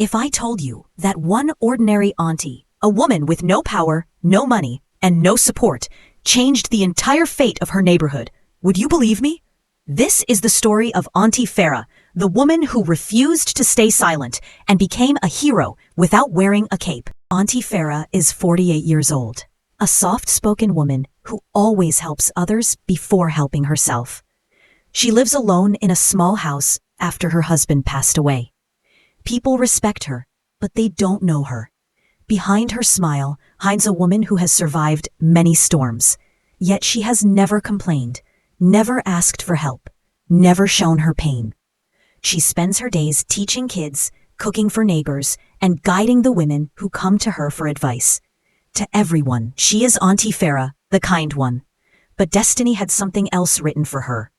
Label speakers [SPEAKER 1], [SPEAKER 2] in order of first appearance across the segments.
[SPEAKER 1] If I told you that one ordinary auntie, a woman with no power, no money, and no support, changed the entire fate of her neighborhood, would you believe me? This is the story of Auntie Farah, the woman who refused to stay silent and became a hero without wearing a cape. Auntie Farah is 48 years old, a soft-spoken woman who always helps others before helping herself. She lives alone in a small house after her husband passed away. People respect her, but they don't know her. Behind her smile hides a woman who has survived many storms, yet she has never complained, never asked for help, never shown her pain. She spends her days teaching kids, cooking for neighbors, and guiding the women who come to her for advice. To everyone, she is Auntie Farah, the kind one. But destiny had something else written for her.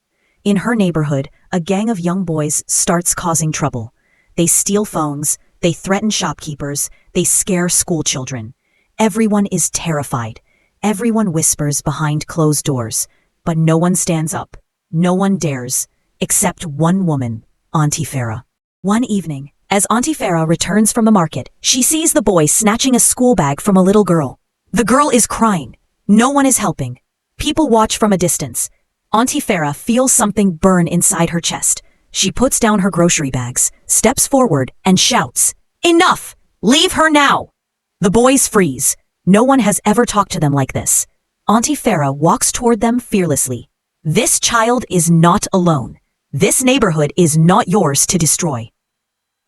[SPEAKER 1] In her neighborhood, a gang of young boys starts causing trouble. They steal phones, they threaten shopkeepers, they scare school children. Everyone is terrified. Everyone whispers behind closed doors. But no one stands up. No one dares, except one woman, Auntie Farah. One evening, as Auntie Farah returns from the market, she sees the boy snatching a school bag from a little girl. The girl is crying. No one is helping. People watch from a distance. Auntie Farah feels something burn inside her chest. She puts down her grocery bags, steps forward, and shouts, "Enough! Leave her now!" The boys freeze. No one has ever talked to them like this. Auntie Farah walks toward them fearlessly. This child is not alone. This neighborhood is not yours to destroy.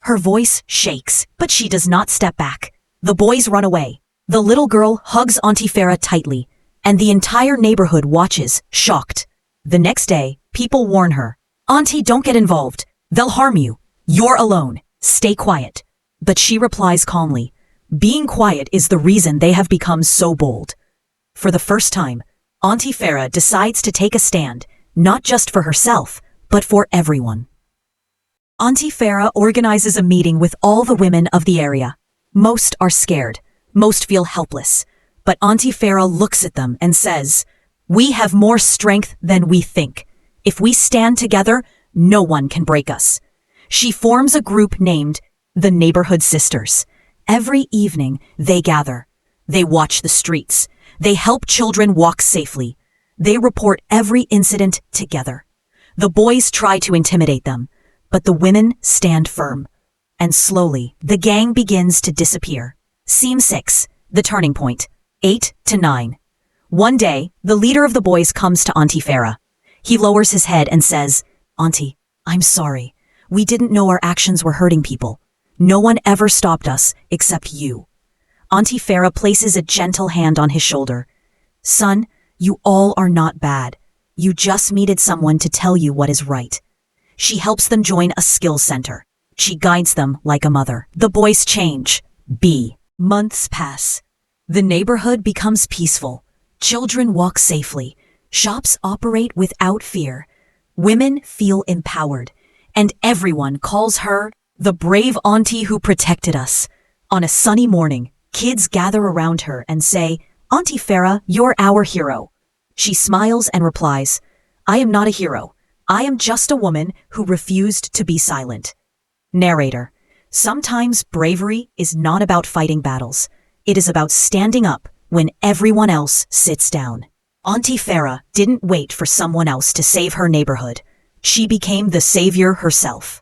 [SPEAKER 1] Her voice shakes, but she does not step back. The boys run away. The little girl hugs Auntie Farah tightly, and the entire neighborhood watches, shocked. The next day, people warn her, "Auntie, don't get involved. They'll harm you. You're alone. Stay quiet." But she replies calmly, "Being quiet is the reason they have become so bold." For the first time, Auntie Farah decides to take a stand, not just for herself, but for everyone. Auntie Farah organizes a meeting with all the women of the area. Most are scared. Most feel helpless. But Auntie Farah looks at them and says, "We have more strength than we think. If we stand together, no one can break us." She forms a group named the Neighborhood Sisters. Every evening, they gather. They watch the streets. They help children walk safely. They report every incident together. The boys try to intimidate them, but the women stand firm. And slowly, the gang begins to disappear. Scene 6, the turning point, 8 to 9. One day, the leader of the boys comes to Auntie Farah. He lowers his head and says, "Auntie, I'm sorry. We didn't know our actions were hurting people. No one ever stopped us except you." Auntie Farah places a gentle hand on his shoulder. "Son, you all are not bad. You just needed someone to tell you what is right." She helps them join a skills center. She guides them like a mother. The boys change. Months pass. The neighborhood becomes peaceful. Children walk safely. Shops operate without fear. Women feel empowered. And everyone calls her the brave auntie who protected us. On a sunny morning, kids gather around her and say, "Auntie Farah, you're our hero." She smiles and replies, "I am not a hero. I am just a woman who refused to be silent." Narrator: sometimes bravery is not about fighting battles. It is about standing up when everyone else sits down. Auntie Farah didn't wait for someone else to save her neighborhood. She became the savior herself.